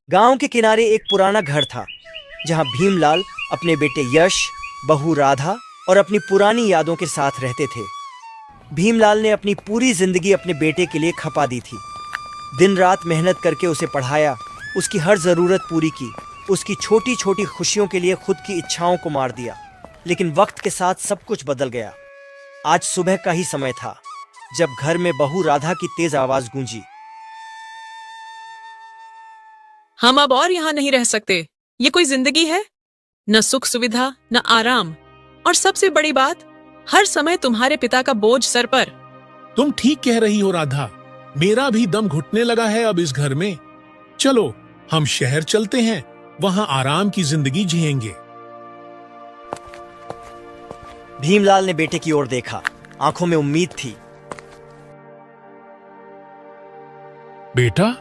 गांव के किनारे एक पुराना घर था जहां भीमलाल अपने बेटे यश, बहू राधा और अपनी पुरानी यादों के साथ रहते थे। भीमलाल ने अपनी पूरी जिंदगी अपने बेटे के लिए खपा दी थी। दिन रात मेहनत करके उसे पढ़ाया, उसकी हर जरूरत पूरी की, उसकी छोटी छोटी खुशियों के लिए खुद की इच्छाओं को मार दिया। लेकिन वक्त के साथ सब कुछ बदल गया। आज सुबह का ही समय था जब घर में बहू राधा की तेज आवाज गूंजी। हम अब और यहाँ नहीं रह सकते। ये कोई जिंदगी है? न सुख सुविधा, न आराम, और सबसे बड़ी बात, हर समय तुम्हारे पिता का बोझ सर पर। तुम ठीक कह रही हो राधा, मेरा भी दम घुटने लगा है अब इस घर में। चलो हम शहर चलते हैं, वहां आराम की जिंदगी जिएंगे। भीमलाल ने बेटे की ओर देखा, आंखों में उम्मीद थी। बेटा,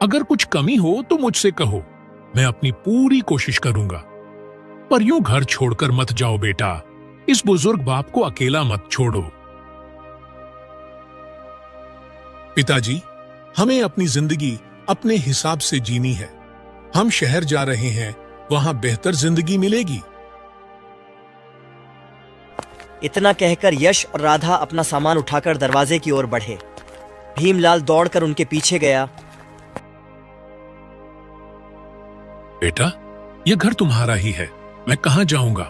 अगर कुछ कमी हो तो मुझसे कहो, मैं अपनी पूरी कोशिश करूंगा। पर यूं घर छोड़कर मत जाओ बेटा, इस बुजुर्ग बाप को अकेला मत छोड़ो। पिताजी, हमें अपनी जिंदगी अपने हिसाब से जीनी है। हम शहर जा रहे हैं, वहां बेहतर जिंदगी मिलेगी। इतना कहकर यश और राधा अपना सामान उठाकर दरवाजे की ओर बढ़े। भीमलाल दौड़कर उनके पीछे गया। बेटा, यह घर तुम्हारा ही है, मैं कहां जाऊंगा?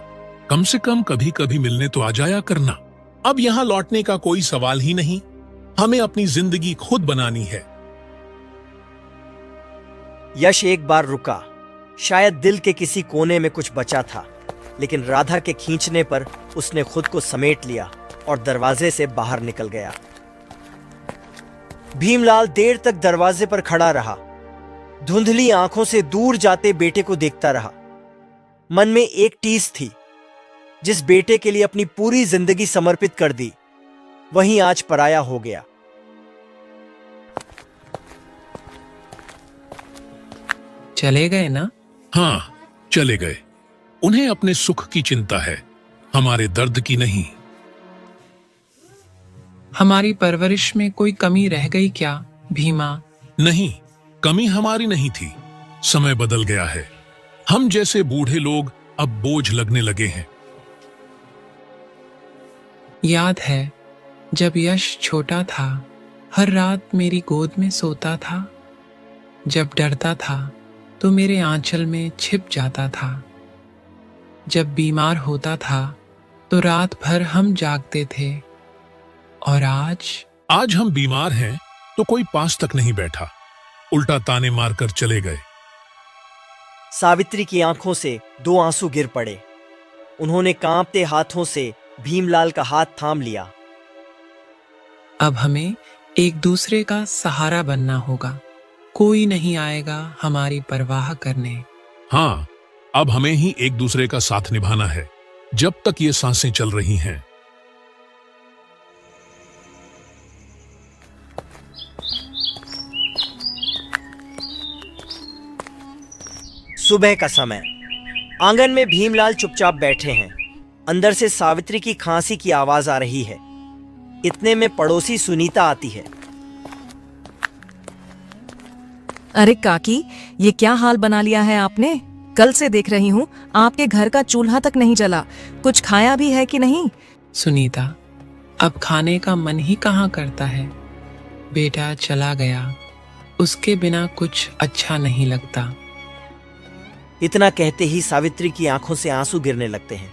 कम से कम कभी कभी मिलने तो आ जाया करना। अब यहां लौटने का कोई सवाल ही नहीं, हमें अपनी जिंदगी खुद बनानी है। यश एक बार रुका, शायद दिल के किसी कोने में कुछ बचा था, लेकिन राधा के खींचने पर उसने खुद को समेट लिया और दरवाजे से बाहर निकल गया। भीमलाल देर तक दरवाजे पर खड़ा रहा, धुंधली आंखों से दूर जाते बेटे को देखता रहा। मन में एक टीस थी, जिस बेटे के लिए अपनी पूरी जिंदगी समर्पित कर दी, वहीं आज पराया हो गया। चले गए ना? हाँ, चले गए। उन्हें अपने सुख की चिंता है, हमारे दर्द की नहीं। हमारी परवरिश में कोई कमी रह गई क्या भीमा? नहीं, कमी हमारी नहीं थी, समय बदल गया है। हम जैसे बूढ़े लोग अब बोझ लगने लगे हैं। याद है जब यश छोटा था, हर रात मेरी गोद में सोता था। जब डरता था तो मेरे आंचल में छिप जाता था। जब बीमार होता था तो रात भर हम जागते थे। और आज हम बीमार हैं तो कोई पास तक नहीं बैठा, उल्टा ताने मारकर चले गए। सावित्री की आंखों से दो आंसू गिर पड़े। उन्होंने कांपते हाथों से भीमलाल का हाथ थाम लिया। अब हमें एक दूसरे का सहारा बनना होगा। कोई नहीं आएगा हमारी परवाह करने। हाँ, अब हमें ही एक दूसरे का साथ निभाना है, जब तक ये सांसें चल रही हैं। सुबह का समय। आंगन में भीमलाल चुपचाप बैठे हैं। अंदर से सावित्री की खांसी की आवाज आ रही है। इतने में पड़ोसी सुनीता आती है। अरे काकी, ये क्या हाल बना लिया है आपने? कल से देख रही हूँ आपके घर का चूल्हा तक नहीं जला। कुछ खाया भी है कि नहीं? सुनीता, अब खाने का मन ही कहाँ करता है। बेटा चला गया, उसके बिना कुछ अच्छा नहीं लगता। इतना कहते ही सावित्री की आंखों से आंसू गिरने लगते हैं।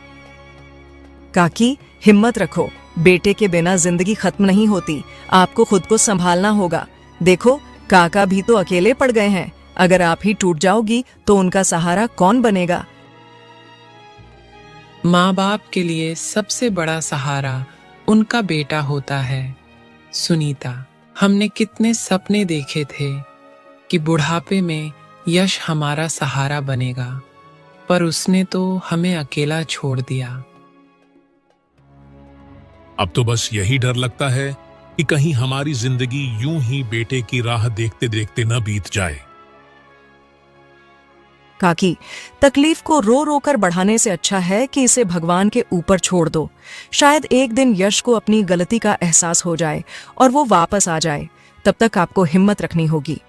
काकी, हिम्मत रखो, बेटे के बिना जिंदगी खत्म नहीं होती। आपको खुद को संभालना होगा। देखो, काका भी तो अकेले पड़ गए हैं। अगर आप ही टूट जाओगी तो उनका सहारा कौन बनेगा? माँ बाप के लिए सबसे बड़ा सहारा उनका बेटा होता है। सुनीता, हमने कितने सपने देखे थे कि बुढ़ापे में यश हमारा सहारा बनेगा, पर उसने तो हमें अकेला छोड़ दिया। अब तो बस यही डर लगता है कि कहीं हमारी जिंदगी यूं ही बेटे की राह देखते देखते न बीत जाए। काकी, तकलीफ को रो रो कर बढ़ाने से अच्छा है कि इसे भगवान के ऊपर छोड़ दो। शायद एक दिन यश को अपनी गलती का एहसास हो जाए और वो वापस आ जाए। तब तक आपको हिम्मत रखनी होगी।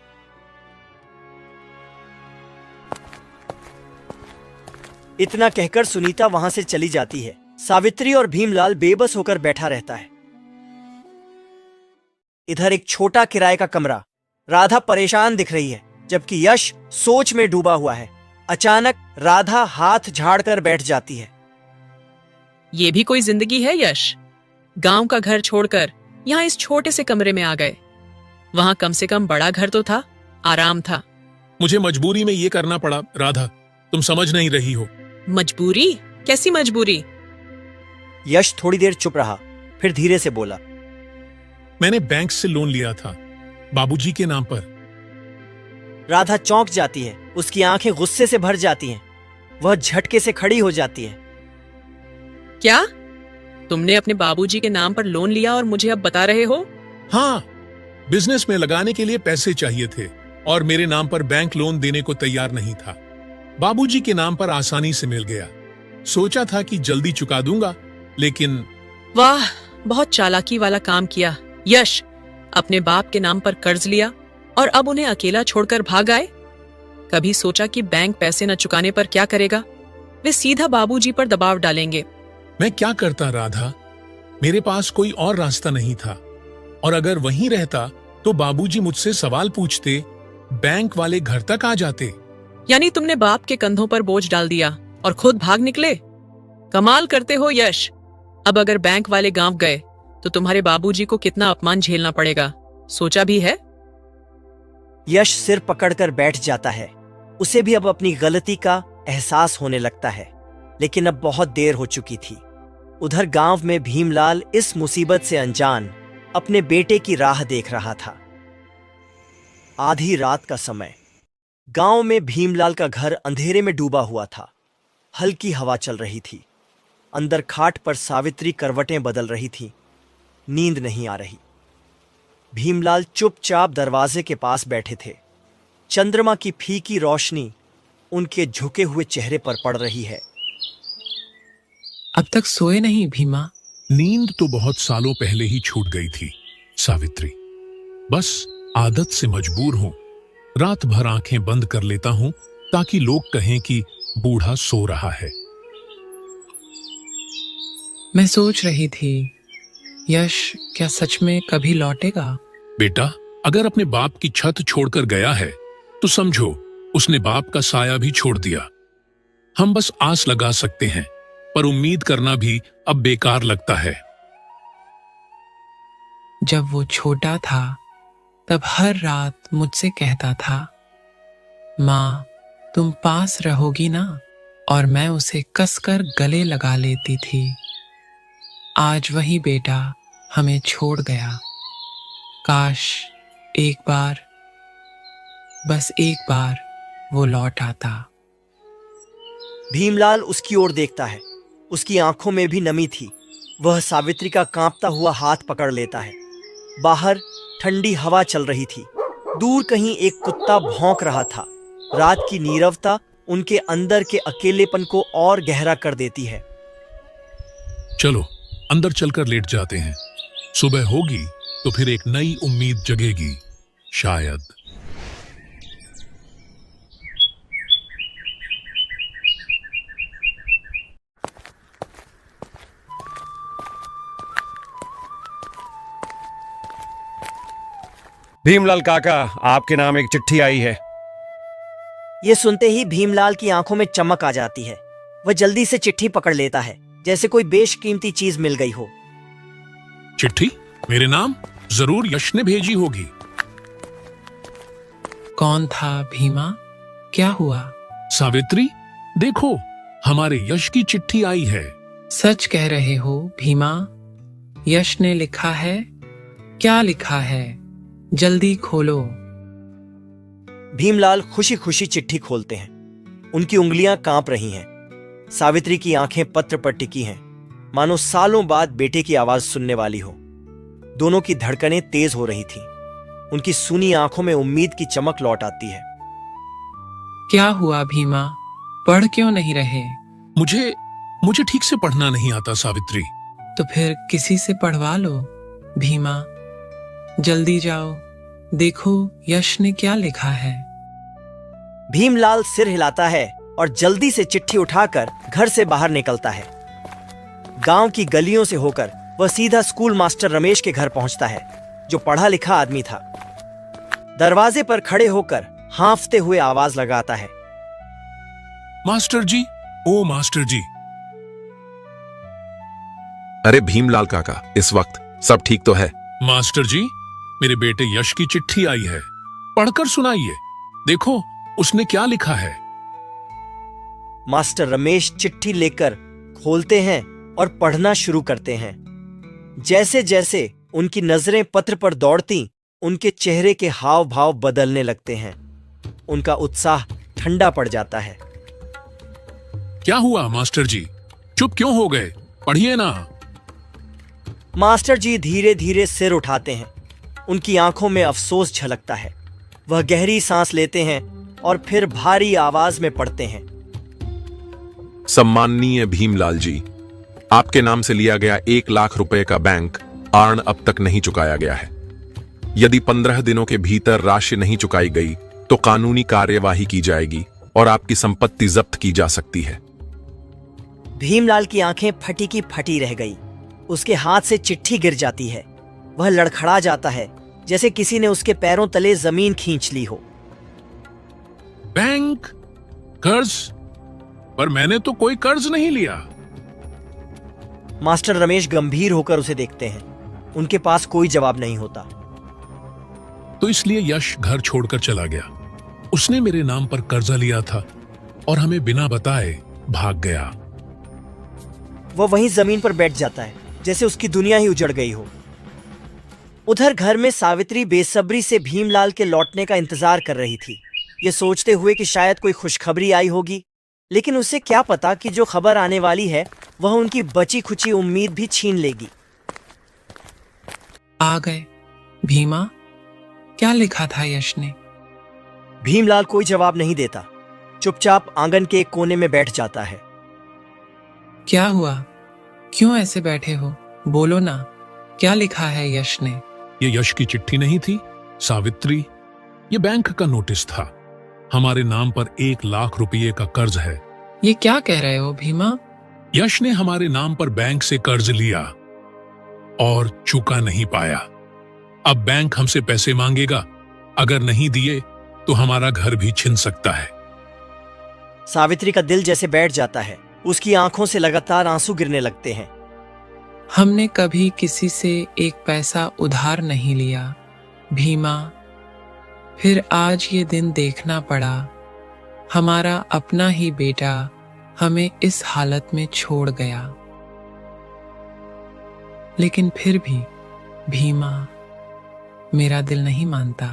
इतना कहकर सुनीता वहां से चली जाती है। सावित्री और भीमलाल बेबस होकर बैठा रहता है। इधर एक छोटा किराए का कमरा। राधा परेशान दिख रही है, जबकि यश सोच में डूबा हुआ है। अचानक राधा हाथ झाड़कर बैठ जाती है। ये भी कोई जिंदगी है यश? गांव का घर छोड़कर यहाँ इस छोटे से कमरे में आ गए। वहां कम से कम बड़ा घर तो था, आराम था। मुझे मजबूरी में ये करना पड़ा राधा, तुम समझ नहीं रही हो। मजबूरी? कैसी मजबूरी? यश थोड़ी देर चुप रहा, फिर धीरे से बोला। मैंने बैंक से लोन लिया था, बाबूजी के नाम पर। राधा चौंक जाती है, उसकी आंखें गुस्से से भर जाती हैं। वह झटके से खड़ी हो जाती है। क्या तुमने अपने बाबूजी के नाम पर लोन लिया और मुझे अब बता रहे हो? हाँ, बिजनेस में लगाने के लिए पैसे चाहिए थे और मेरे नाम पर बैंक लोन देने को तैयार नहीं था। बाबूजी के नाम पर आसानी से मिल गया। सोचा था कि जल्दी चुका दूंगा, लेकिन वाह, बहुत चालाकी वाला काम किया यश। अपने बाप के नाम पर कर्ज लिया और अब उन्हें अकेला छोड़कर भाग आए। कभी सोचा कि बैंक पैसे न चुकाने पर क्या करेगा? वे सीधा बाबूजी पर दबाव डालेंगे। मैं क्या करता राधा, मेरे पास कोई और रास्ता नहीं था। और अगर वहीं रहता तो बाबूजी मुझसे सवाल पूछते, बैंक वाले घर तक आ जाते। यानी तुमने बाप के कंधों पर बोझ डाल दिया और खुद भाग निकले? कमाल करते हो यश। अब अगर बैंक वाले गांव गए तो तुम्हारे बाबूजी को कितना अपमान झेलना पड़ेगा, सोचा भी है? यश सिर पकड़कर बैठ जाता है। उसे भी अब अपनी गलती का एहसास होने लगता है, लेकिन अब बहुत देर हो चुकी थी। उधर गांव में भीमलाल इस मुसीबत से अनजान अपने बेटे की राह देख रहा था। आधी रात का समय। गांव में भीमलाल का घर अंधेरे में डूबा हुआ था। हल्की हवा चल रही थी। अंदर खाट पर सावित्री करवटें बदल रही थी। नींद नहीं आ रही। भीमलाल चुपचाप दरवाजे के पास बैठे थे। चंद्रमा की फीकी रोशनी उनके झुके हुए चेहरे पर पड़ रही है। अब तक सोए नहीं भीमा? नींद तो बहुत सालों पहले ही छूट गई थी सावित्री। बस आदत से मजबूर हूं। रात भर आंखें बंद कर लेता हूं ताकि लोग कहें कि बूढ़ा सो रहा है। मैं सोच रही थी, यश क्या सच में कभी लौटेगा? बेटा, अगर अपने बाप की छत छोड़कर गया है तो समझो उसने बाप का साया भी छोड़ दिया। हम बस आस लगा सकते हैं, पर उम्मीद करना भी अब बेकार लगता है। जब वो छोटा था तब हर रात मुझसे कहता था, माँ तुम पास रहोगी ना? और मैं उसे कसकर गले लगा लेती थी। आज वही बेटा हमें छोड़ गया। काश एक बार, बस एक बार वो लौट आता। भीमलाल उसकी ओर देखता है। उसकी आंखों में भी नमी थी। वह सावित्री का कांपता हुआ हाथ पकड़ लेता है। बाहर ठंडी हवा चल रही थी। दूर कहीं एक कुत्ता भौंक रहा था। रात की नीरवता उनके अंदर के अकेलेपन को और गहरा कर देती है। चलो अंदर चलकर लेट जाते हैं। सुबह होगी तो फिर एक नई उम्मीद जगेगी शायद। भीमलाल काका, आपके नाम एक चिट्ठी आई है। ये सुनते ही भीमलाल की आंखों में चमक आ जाती है। वह जल्दी से चिट्ठी पकड़ लेता है, जैसे कोई बेशकीमती चीज मिल गई हो। चिट्ठी मेरे नाम? जरूर यश ने भेजी होगी। कौन था भीमा? क्या हुआ? सावित्री देखो, हमारे यश की चिट्ठी आई है। सच कह रहे हो भीमा? यश ने लिखा है? क्या लिखा है? जल्दी खोलो। भीमलाल खुशी खुशी चिट्ठी खोलते हैं। उनकी उंगलियां कांप रही हैं। सावित्री की आंखें पत्र पर टिकी हैं, मानो सालों बाद बेटे की आवाज सुनने वाली हो। दोनों की धड़कनें तेज हो रही थीं। उनकी सूनी आंखों में उम्मीद की चमक लौट आती है। क्या हुआ भीमा? पढ़ क्यों नहीं रहे? मुझे ठीक से पढ़ना नहीं आता सावित्री। तो फिर किसी से पढ़वा लो भीमा। जल्दी जाओ, देखो यश ने क्या लिखा है। भीमलाल सिर हिलाता है और जल्दी से चिट्ठी उठाकर घर से बाहर निकलता है। गांव की गलियों से होकर वह सीधा स्कूल मास्टर रमेश के घर पहुंचता है, जो पढ़ा लिखा आदमी था। दरवाजे पर खड़े होकर हांफते हुए आवाज लगाता है, मास्टर जी, ओ मास्टर जी। अरे भीमलाल काका, इस वक्त सब ठीक तो है? मास्टर जी, मेरे बेटे यश की चिट्ठी आई है, पढ़कर सुनाइए। देखो उसने क्या लिखा है। मास्टर रमेश चिट्ठी लेकर खोलते हैं और पढ़ना शुरू करते हैं। जैसे जैसे उनकी नजरें पत्र पर दौड़ती, उनके चेहरे के हाव भाव बदलने लगते हैं। उनका उत्साह ठंडा पड़ जाता है। क्या हुआ मास्टर जी, चुप क्यों हो गए? पढ़िए ना। मास्टर जी धीरे धीरे सिर उठाते हैं। उनकी आंखों में अफसोस झलकता है। वह गहरी सांस लेते हैं और फिर भारी आवाज में पढ़ते हैं, सम्माननीय भीमलाल जी, आपके नाम से लिया गया 1 लाख रुपए का बैंक ऋण अब तक नहीं चुकाया गया है। यदि 15 दिनों के भीतर राशि नहीं चुकाई गई तो कानूनी कार्यवाही की जाएगी और आपकी संपत्ति जब्त की जा सकती है। भीमलाल की आंखें फटी की फटी रह गई। उसके हाथ से चिट्ठी गिर जाती है। वह लड़खड़ा जाता है, जैसे किसी ने उसके पैरों तले जमीन खींच ली हो। बैंक कर्ज? पर मैंने तो कोई कर्ज नहीं लिया। मास्टर रमेश गंभीर होकर उसे देखते हैं। उनके पास कोई जवाब नहीं होता। तो इसलिए यश घर छोड़कर चला गया। उसने मेरे नाम पर कर्जा लिया था और हमें बिना बताए भाग गया। वह वहीं जमीन पर बैठ जाता है, जैसे उसकी दुनिया ही उजड़ गई हो। उधर घर में सावित्री बेसब्री से भीमलाल के लौटने का इंतजार कर रही थी, ये सोचते हुए कि शायद कोई खुशखबरी आई होगी। लेकिन उसे क्या पता कि जो खबर आने वाली है वह उनकी बची खुची उम्मीद भी छीन लेगी। आ गए भीमा, क्या लिखा था यश ने? भीमलाल कोई जवाब नहीं देता, चुपचाप आंगन के एक कोने में बैठ जाता है। क्या हुआ, क्यों ऐसे बैठे हो? बोलो ना, क्या लिखा है यश ने? ये यश की चिट्ठी नहीं थी सावित्री, ये बैंक का नोटिस था। हमारे नाम पर 1 लाख रुपये का कर्ज है। ये क्या कह रहे हो भीमा? यश ने हमारे नाम पर बैंक से कर्ज लिया और चुका नहीं पाया। अब बैंक हमसे पैसे मांगेगा। अगर नहीं दिए तो हमारा घर भी छिन सकता है। सावित्री का दिल जैसे बैठ जाता है। उसकी आंखों से लगातार आंसू गिरने लगते हैं। हमने कभी किसी से 1 पैसा उधार नहीं लिया भीमा, फिर आज ये दिन देखना पड़ा। हमारा अपना ही बेटा हमें इस हालत में छोड़ गया। लेकिन फिर भी भीमा, मेरा दिल नहीं मानता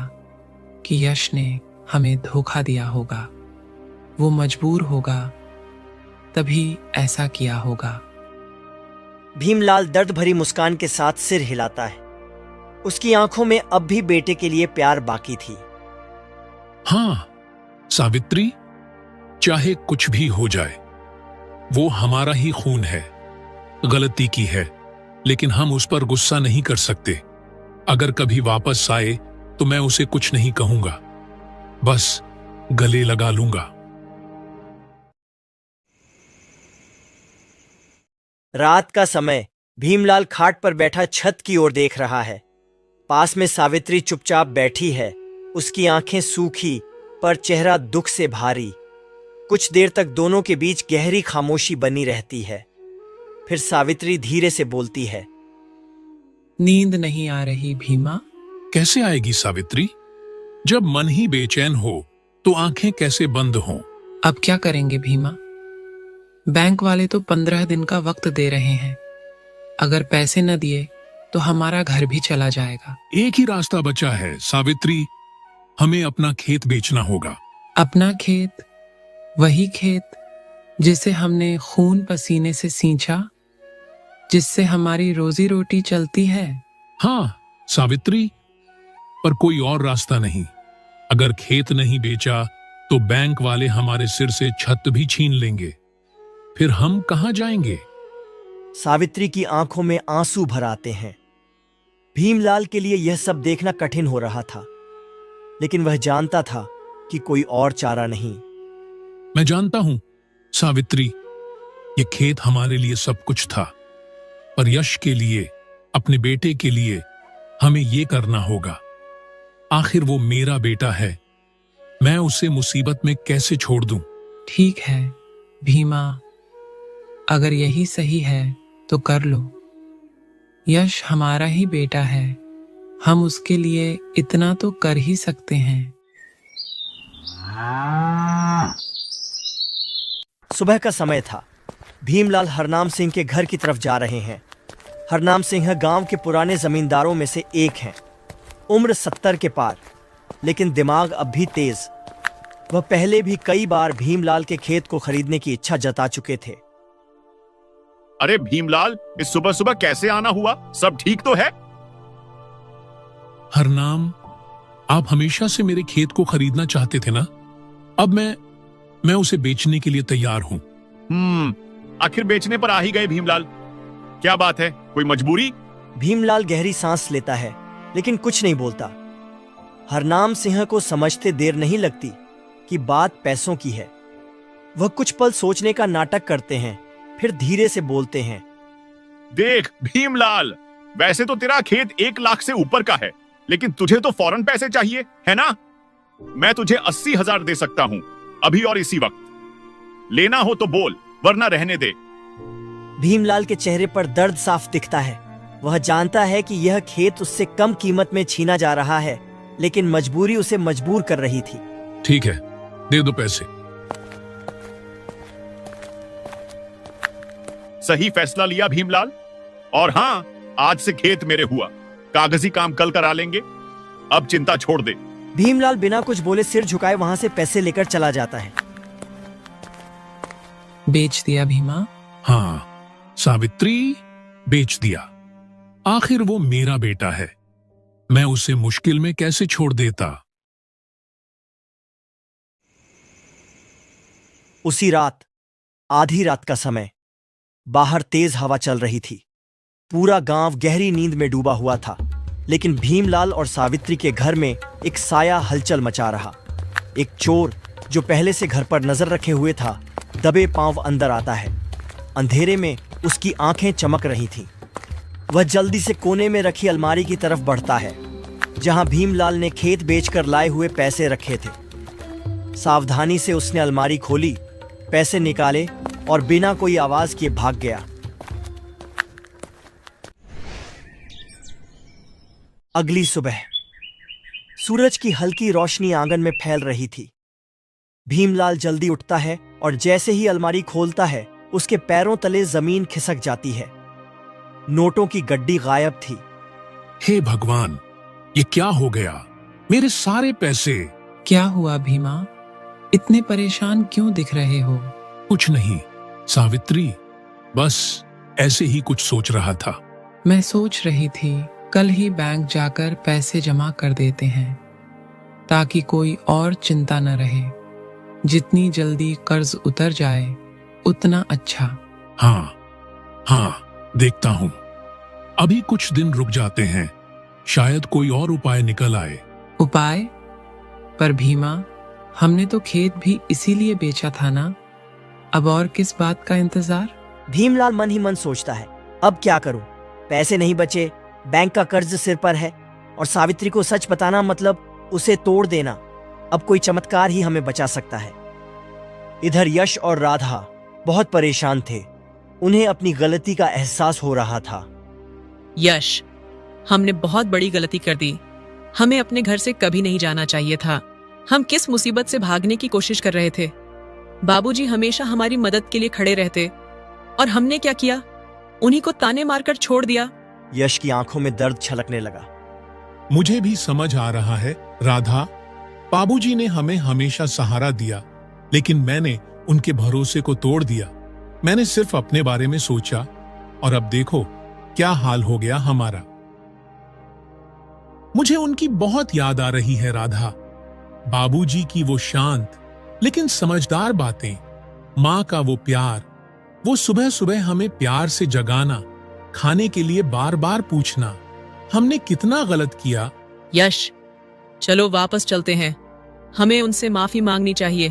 कि यश ने हमें धोखा दिया होगा। वो मजबूर होगा, तभी ऐसा किया होगा। भीमलाल दर्द भरी मुस्कान के साथ सिर हिलाता है। उसकी आंखों में अब भी बेटे के लिए प्यार बाकी थी। हाँ सावित्री, चाहे कुछ भी हो जाए, वो हमारा ही खून है। गलती की है, लेकिन हम उस पर गुस्सा नहीं कर सकते। अगर कभी वापस आए तो मैं उसे कुछ नहीं कहूंगा, बस गले लगा लूंगा। रात का समय। भीमलाल खाट पर बैठा छत की ओर देख रहा है। पास में सावित्री चुपचाप बैठी है। उसकी आंखें सूखी पर चेहरा दुख से भारी। कुछ देर तक दोनों के बीच गहरी खामोशी बनी रहती है। फिर सावित्री धीरे से बोलती है, नींद नहीं आ रही भीमा? कैसे आएगी सावित्री? जब मन ही बेचैन हो तो आंखें कैसे बंद हों? अब क्या करेंगे भीमा? बैंक वाले तो 15 दिन का वक्त दे रहे हैं। अगर पैसे न दिए तो हमारा घर भी चला जाएगा। एक ही रास्ता बचा है सावित्री, हमें अपना खेत बेचना होगा। अपना खेत? वही खेत जिसे हमने खून पसीने से सींचा, जिससे हमारी रोजी रोटी चलती है। हाँ सावित्री, पर कोई और रास्ता नहीं। अगर खेत नहीं बेचा तो बैंक वाले हमारे सिर से छत भी छीन लेंगे। फिर हम कहां जाएंगे? सावित्री की आंखों में आंसू भर आते हैं। भीमलाल के लिए यह सब देखना कठिन हो रहा था, लेकिन वह जानता था कि कोई और चारा नहीं। मैं जानता हूं सावित्री, ये खेत हमारे लिए सब कुछ था, पर यश के लिए, अपने बेटे के लिए हमें ये करना होगा। आखिर वो मेरा बेटा है, मैं उसे मुसीबत में कैसे छोड़ दूं? ठीक है भीमा, अगर यही सही है तो कर लो। यश हमारा ही बेटा है, हम उसके लिए इतना तो कर ही सकते हैं। सुबह का समय था। भीमलाल हरनाम सिंह के घर की तरफ जा रहे हैं। हरनाम सिंह गांव के पुराने जमींदारों में से एक हैं। उम्र 70 के पार, लेकिन दिमाग अब भी तेज। वह पहले भी कई बार भीमलाल के खेत को खरीदने की इच्छा जता चुके थे। अरे भीमलाल, इस सुबह सुबह कैसे आना हुआ? सब ठीक तो है? हरनाम, आप हमेशा से मेरे खेत को खरीदना चाहते थे ना? अब मैं उसे बेचने के लिए तैयार हूं। आखिर बेचने पर आ ही गए भीमलाल। क्या बात है, कोई मजबूरी? भीमलाल गहरी सांस लेता है, लेकिन कुछ नहीं बोलता। हरनाम सिंह को समझते देर नहीं लगती कि बात पैसों की है। वह कुछ पल सोचने का नाटक करते हैं, फिर धीरे से बोलते हैं। देख भीमलाल, वैसे तो तेरा खेत 1 लाख से ऊपर का है, लेकिन तुझे तो फौरन पैसे चाहिए, है ना? मैं तुझे 80,000 दे सकता हूं, अभी और इसी वक्त। लेना हो तो बोल, वरना रहने दे। भीमलाल के चेहरे पर दर्द साफ दिखता है। वह जानता है कि यह खेत उससे कम कीमत में छीना जा रहा है, लेकिन मजबूरी उसे मजबूर कर रही थी। ठीक है, दे दो पैसे। सही फैसला लिया भीमलाल। और हां, आज से खेत मेरे हुआ, कागजी काम कल करा लेंगे। अब चिंता छोड़ दे। भीमलाल बिना कुछ बोले सिर झुकाए वहां से पैसे लेकर चला जाता है। बेच दिया भीमा? हाँ सावित्री, बेच दिया। आखिर वो मेरा बेटा है, मैं उसे मुश्किल में कैसे छोड़ देता। उसी रात, आधी रात का समय, बाहर तेज हवा चल रही थी। पूरा गांव गहरी नींद में डूबा हुआ था, लेकिन भीमलाल और सावित्री के घर में एक साया हलचल मचा रहा। एक चोर जो पहले से घर पर नजर रखे हुए था, दबे पांव अंदर आता है। अंधेरे में उसकी आंखें चमक रही थीं। वह जल्दी से कोने में रखी अलमारी की तरफ बढ़ता है, जहां भीमलाल ने खेत बेचकर लाए हुए पैसे रखे थे। सावधानी से उसने अलमारी खोली, पैसे निकाले और बिना कोई आवाज किए भाग गया। अगली सुबह सूरज की हल्की रोशनी आंगन में फैल रही थी। भीमलाल जल्दी उठता है और जैसे ही अलमारी खोलता है, उसके पैरों तले जमीन खिसक जाती है। नोटों की गड्डी गायब थी। हे भगवान, ये क्या हो गया? मेरे सारे पैसे। क्या हुआ भीमा? इतने परेशान क्यों दिख रहे हो? कुछ नहीं सावित्री, बस ऐसे ही कुछ सोच रहा था। मैं सोच रही थी कल ही बैंक जाकर पैसे जमा कर देते हैं, ताकि कोई और चिंता न रहे। जितनी जल्दी कर्ज उतर जाए उतना अच्छा। हाँ, देखता हूं। अभी कुछ दिन रुक जाते हैं, शायद कोई और उपाय निकल आए। उपाय? पर भीमा, हमने तो खेत भी इसीलिए बेचा था ना, अब और किस बात का इंतजार? भीमलाल मन ही मन सोचता है, अब क्या करूं? पैसे नहीं बचे, बैंक का कर्ज सिर पर है, और सावित्री को सच बताना मतलब उसे तोड़ देना। अब कोई चमत्कार ही हमें बचा सकता है। इधर यश और राधा बहुत परेशान थे। उन्हें अपनी गलती का एहसास हो रहा था। यश, हमने बहुत बड़ी गलती कर दी। हमें अपने घर से कभी नहीं जाना चाहिए था। हम किस मुसीबत से भागने की कोशिश कर रहे थे। बाबूजी हमेशा हमारी मदद के लिए खड़े रहते, और हमने क्या किया? उन्हीं को ताने मारकर छोड़ दिया। यश की आंखों में दर्द छलकने लगा। मुझे भी समझ आ रहा है राधा, बाबूजी ने हमें हमेशा सहारा दिया, लेकिन मैंने उनके भरोसे को तोड़ दिया। मैंने सिर्फ अपने बारे में सोचा, और अब देखो क्या हाल हो गया हमारा। मुझे उनकी बहुत याद आ रही है राधा। बाबूजी की वो शांत लेकिन समझदार बातें, माँ का वो प्यार, वो सुबह सुबह हमें प्यार से जगाना, खाने के लिए बार बार पूछना। हमने कितना गलत किया। यश, चलो वापस चलते हैं। हमें उनसे माफी मांगनी चाहिए।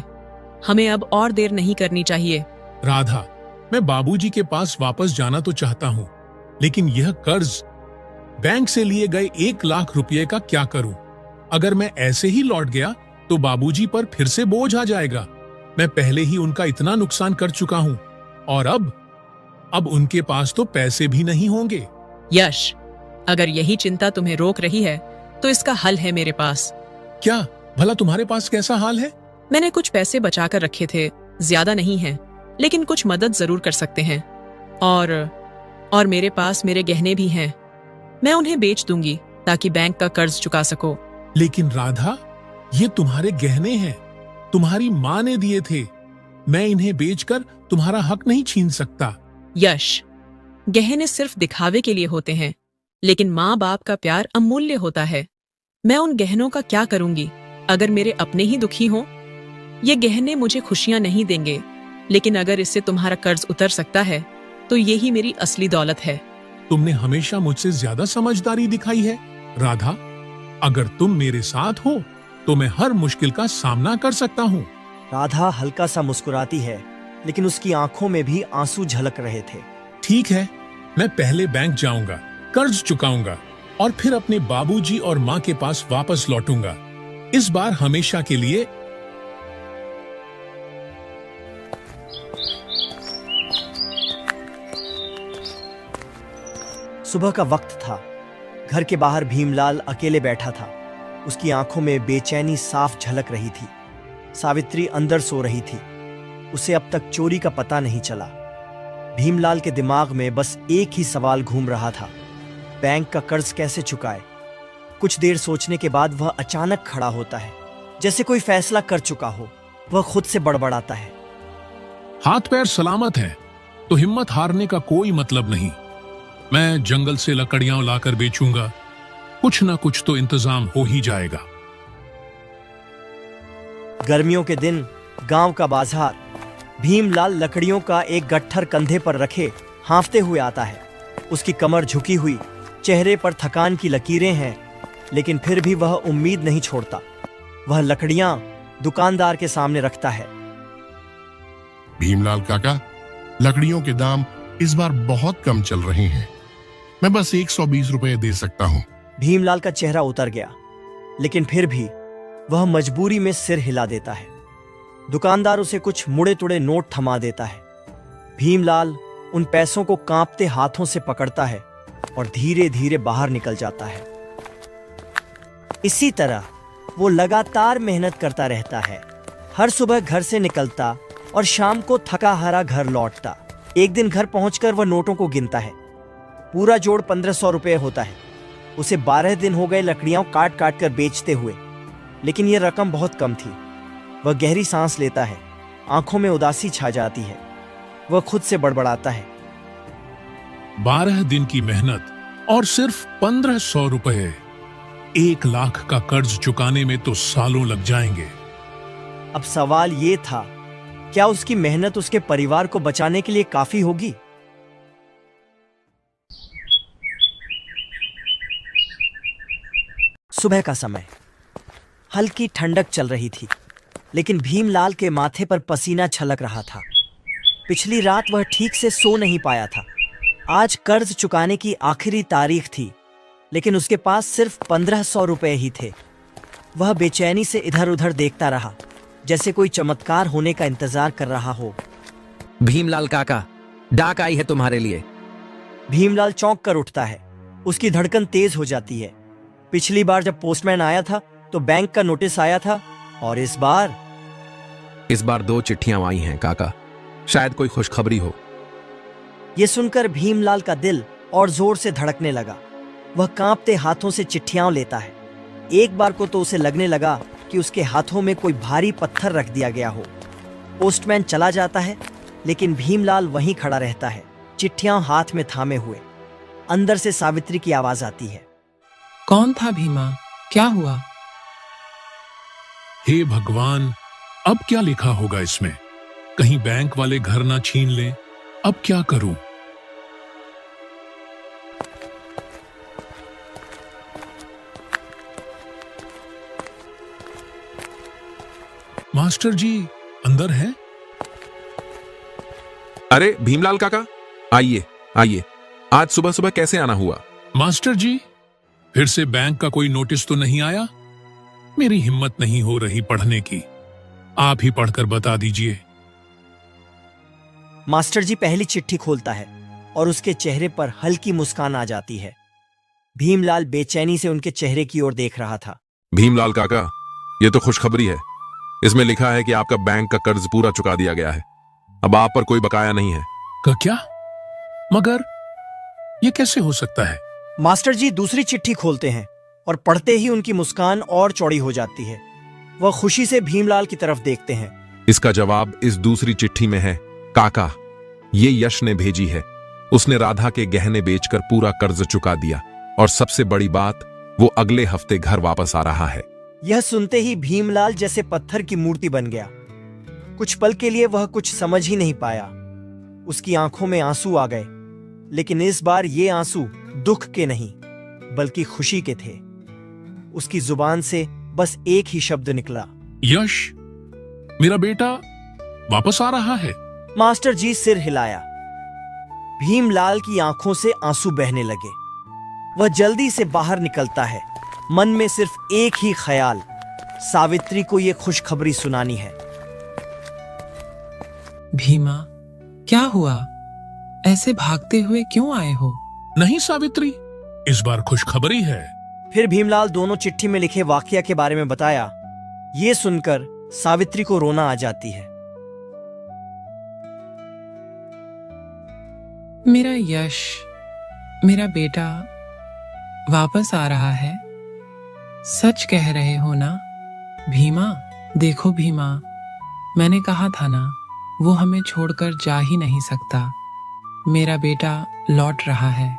हमें अब और देर नहीं करनी चाहिए। राधा, मैं बाबूजी के पास वापस जाना तो चाहता हूँ, लेकिन यह कर्ज बैंक से लिए गए 1 लाख रुपए का क्या करूं? अगर मैं ऐसे ही लौट गया तो बाबूजी पर फिर से बोझ आ जाएगा। मैं पहले ही उनका इतना नुकसान कर चुका हूं और अब उनके पास तो पैसे भी नहीं होंगे। यश, अगर यही चिंता तुम्हें रोक रही है तो इसका हल है मेरे पास। क्या भला तुम्हारे पास कैसा हाल है? मैंने कुछ पैसे बचा कर रखे थे, ज्यादा नहीं है, लेकिन कुछ मदद जरूर कर सकते हैं। और मेरे पास मेरे गहने भी हैं। मैं उन्हें बेच दूंगी ताकि बैंक का कर्ज चुका सको। लेकिन राधा, ये तुम्हारे गहने हैं, तुम्हारी माँ ने दिए थे। मैं इन्हें बेचकर तुम्हारा हक नहीं छीन सकता। यश, गहने सिर्फ दिखावे के लिए होते हैं, लेकिन माँ बाप का प्यार अमूल्य होता है। मैं उन गहनों का क्या करूंगी अगर मेरे अपने ही दुखी हों? ये गहने मुझे खुशियां नहीं देंगे, लेकिन अगर इससे तुम्हारा कर्ज उतर सकता है तो यही मेरी असली दौलत है। तुमने हमेशा मुझसे ज्यादा समझदारी दिखाई है राधा। अगर तुम मेरे साथ हो तो मैं हर मुश्किल का सामना कर सकता हूँ। राधा हल्का सा मुस्कुराती है, लेकिन उसकी आंखों में भी आंसू झलक रहे थे। ठीक है, मैं पहले बैंक जाऊंगा, कर्ज चुकाऊंगा और फिर अपने बाबूजी और माँ के पास वापस लौटूंगा, इस बार हमेशा के लिए। सुबह का वक्त था। घर के बाहर भीमलाल अकेले बैठा था। उसकी आंखों में बेचैनी साफ झलक रही थी। सावित्री अंदर सो रही थी। उसे अब तक चोरी का पता नहीं चला। भीमलाल के दिमाग में बस एक ही सवाल घूम रहा था, बैंक का कर्ज कैसे चुकाए। कुछ देर सोचने के बाद वह अचानक खड़ा होता है, जैसे कोई फैसला कर चुका हो। वह खुद से बड़बड़ाता है, हाथ पैर सलामत हैं, तो हिम्मत हारने का कोई मतलब नहीं। मैं जंगल से लकड़ियां लाकर बेचूंगा, कुछ ना कुछ तो इंतजाम हो ही जाएगा। गर्मियों के दिन गांव का बाजार। भीमलाल लकड़ियों का एक गट्ठर कंधे पर रखे हांफते हुए आता है। उसकी कमर झुकी हुई, चेहरे पर थकान की लकीरें हैं, लेकिन फिर भी वह उम्मीद नहीं छोड़ता। वह लकड़ियां दुकानदार के सामने रखता है। भीमलाल काका, लकड़ियों के दाम इस बार बहुत कम चल रहे हैं। मैं बस 120 रुपए दे सकता हूँ। भीमलाल का चेहरा उतर गया, लेकिन फिर भी वह मजबूरी में सिर हिला देता है। दुकानदार उसे कुछ मुड़े तुड़े नोट थमा देता है। भीमलाल उन पैसों को कांपते हाथों से पकड़ता है और धीरे धीरे बाहर निकल जाता है। इसी तरह वो लगातार मेहनत करता रहता है। हर सुबह घर से निकलता और शाम को थका हारा घर लौटता। एक दिन घर पहुंचकर वह नोटों को गिनता है। पूरा जोड़ 1500 रुपए होता है। उसे 12 दिन हो गए लकड़ियां काट काट कर बेचते हुए, लेकिन यह रकम बहुत कम थी। वह गहरी सांस लेता है, आंखों में उदासी छा जाती है। वह खुद से बड़बड़ाता है, 12 दिन की मेहनत और सिर्फ 1500 रुपए। 1 लाख का कर्ज चुकाने में तो सालों लग जाएंगे। अब सवाल ये था, क्या उसकी मेहनत उसके परिवार को बचाने के लिए काफी होगी? सुबह का समय, हल्की ठंडक चल रही थी, लेकिन भीमलाल के माथे पर पसीना छलक रहा था। पिछली रात वह ठीक से सो नहीं पाया था। आज कर्ज चुकाने की आखिरी तारीख थी, लेकिन उसके पास सिर्फ 1500 रुपए ही थे। वह बेचैनी से इधर उधर देखता रहा, जैसे कोई चमत्कार होने का इंतजार कर रहा हो। भीमलाल काका, डाक आई है तुम्हारे लिए। भीमलाल चौंक कर उठता है। उसकी धड़कन तेज हो जाती है। पिछली बार जब पोस्टमैन आया था तो बैंक का नोटिस आया था, और इस बार 2 चिट्ठियां आई हैं काका, शायद कोई खुशखबरी हो। यह सुनकर भीमलाल का दिल और जोर से धड़कने लगा। वह कांपते हाथों से चिट्ठियां लेता है। एक बार को तो उसे लगने लगा कि उसके हाथों में कोई भारी पत्थर रख दिया गया हो। पोस्टमैन चला जाता है, लेकिन भीमलाल वहीं खड़ा रहता है, चिट्ठियां हाथ में थामे हुए। अंदर से सावित्री की आवाज आती है, कौन था भीमा? क्या हुआ? हे भगवान, अब क्या लिखा होगा इसमें? कहीं बैंक वाले घर ना छीन लें। अब क्या करूं? मास्टर जी, अंदर हैं? अरे भीमलाल काका, आइए आइए। आज सुबह सुबह कैसे आना हुआ? मास्टर जी, फिर से बैंक का कोई नोटिस तो नहीं आया? मेरी हिम्मत नहीं हो रही पढ़ने की। आप ही पढ़कर बता दीजिए। मास्टर जी पहली चिट्ठी खोलता है और उसके चेहरे पर हल्की मुस्कान आ जाती है। भीमलाल बेचैनी से उनके चेहरे की ओर देख रहा था। भीमलाल काका, ये तो खुशखबरी है। इसमें लिखा है कि आपका बैंक का कर्ज पूरा चुका दिया गया है। अब आप पर कोई बकाया नहीं है। क्या? मगर ये कैसे हो सकता है? मास्टर जी दूसरी चिट्ठी खोलते हैं और पढ़ते ही उनकी मुस्कान और चौड़ी हो जाती है। वह खुशी से भीमलाल की तरफ देखते हैं। इसका जवाब इस दूसरी चिट्ठी में है। काका, ये यश ने भेजी है। उसने राधा के गहने बेचकर पूरा कर्ज चुका दिया और सबसे बड़ी बात, वो अगले हफ्ते घर वापस आ रहा है। यह सुनते ही भीमलाल जैसे पत्थर की मूर्ति बन गया। कुछ पल के लिए वह कुछ समझ ही नहीं पाया। उसकी आंखों में आंसू आ गए, लेकिन इस बार ये आंसू दुख के नहीं बल्कि खुशी के थे। उसकी जुबान से बस एक ही शब्द निकला, यश, मेरा बेटा वापस आ रहा है। मास्टर जी सिर हिलाया। भीमलाल की आंखों से आंसू बहने लगे। वह जल्दी से बाहर निकलता है। मन में सिर्फ एक ही ख्याल, सावित्री को यह खुशखबरी सुनानी है। भीमा, क्या हुआ? ऐसे भागते हुए क्यों आए हो? नहीं सावित्री, इस बार खुशखबरी है। फिर भीमलाल दोनों चिट्ठी में लिखे वाकया के बारे में बताया। ये सुनकर सावित्री को रोना आ जाती है। मेरा यश, मेरा बेटा वापस आ रहा है। सच कह रहे हो ना? भीमा, देखो भीमा, मैंने कहा था ना, वो हमें छोड़कर जा ही नहीं सकता। मेरा बेटा लौट रहा है।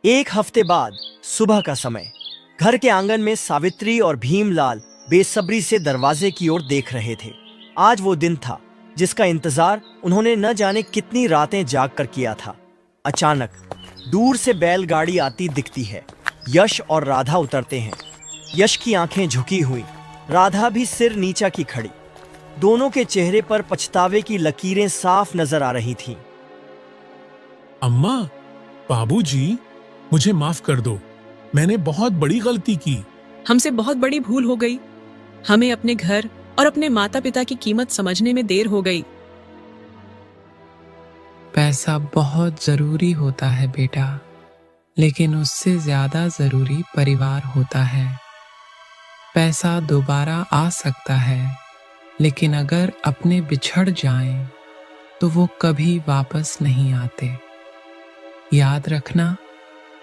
एक हफ्ते बाद सुबह का समय, घर के आंगन में सावित्री और भीमलाल बेसब्री से दरवाजे की ओर देख रहे थे। आज वो दिन था जिसका इंतजार उन्होंने न जाने कितनी रातें जाग कर किया था। अचानक दूर से बैलगाड़ी आती दिखती है। यश और राधा उतरते हैं। यश की आंखें झुकी हुई, राधा भी सिर नीचा की खड़ी। दोनों के चेहरे पर पछतावे की लकीरें साफ नजर आ रही थीं। अम्मा, बाबूजी, मुझे माफ कर दो। मैंने बहुत बड़ी गलती की। हमसे बहुत बड़ी भूल हो गई। हमें अपने घर और अपने माता पिता की कीमत समझने में देर हो गई। पैसा बहुत जरूरी होता है बेटा, लेकिन उससे ज्यादा जरूरी परिवार होता है। पैसा दोबारा आ सकता है, लेकिन अगर अपने बिछड़ जाएं, तो वो कभी वापस नहीं आते। याद रखना,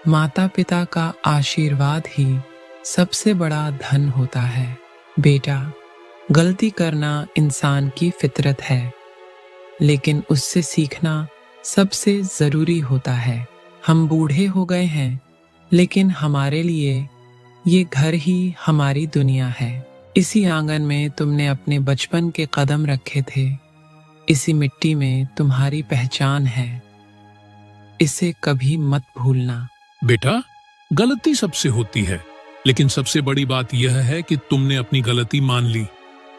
माता पिता का आशीर्वाद ही सबसे बड़ा धन होता है। बेटा, गलती करना इंसान की फितरत है, लेकिन उससे सीखना सबसे जरूरी होता है। हम बूढ़े हो गए हैं, लेकिन हमारे लिए ये घर ही हमारी दुनिया है। इसी आंगन में तुमने अपने बचपन के कदम रखे थे। इसी मिट्टी में तुम्हारी पहचान है। इसे कभी मत भूलना। बेटा, गलती सबसे होती है, लेकिन सबसे बड़ी बात यह है कि तुमने अपनी गलती मान ली।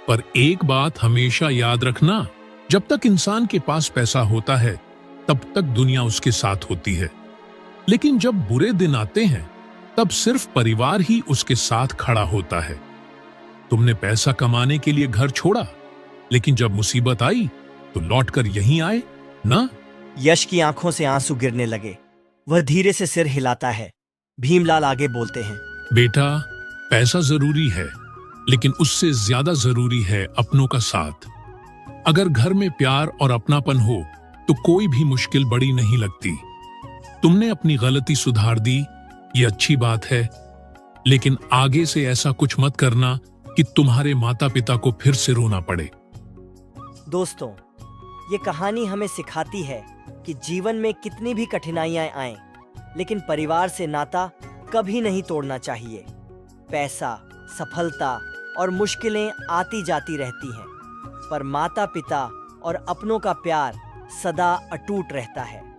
पर एक बात हमेशा याद रखना, जब तक इंसान के पास पैसा होता है, तब तक दुनिया उसके साथ होती है। लेकिन जब बुरे दिन आते हैं, तब सिर्फ परिवार ही उसके साथ खड़ा होता है। तुमने पैसा कमाने के लिए घर छोड़ा, लेकिन जब मुसीबत आई तो लौटकर यहीं आए ना? यश की आंखों से आंसू गिरने लगे। वह धीरे से सिर हिलाता है। भीमलाल आगे बोलते हैं, बेटा, पैसा जरूरी है, लेकिन उससे ज्यादा जरूरी है अपनों का साथ। अगर घर में प्यार और अपनापन हो तो कोई भी मुश्किल बड़ी नहीं लगती। तुमने अपनी गलती सुधार दी, ये अच्छी बात है, लेकिन आगे से ऐसा कुछ मत करना कि तुम्हारे माता पिता को फिर से रोना पड़े। दोस्तों, ये कहानी हमें सिखाती है कि जीवन में कितनी भी कठिनाइयां आएं, लेकिन परिवार से नाता कभी नहीं तोड़ना चाहिए। पैसा, सफलता और मुश्किलें आती जाती रहती हैं, पर माता पिता और अपनों का प्यार सदा अटूट रहता है।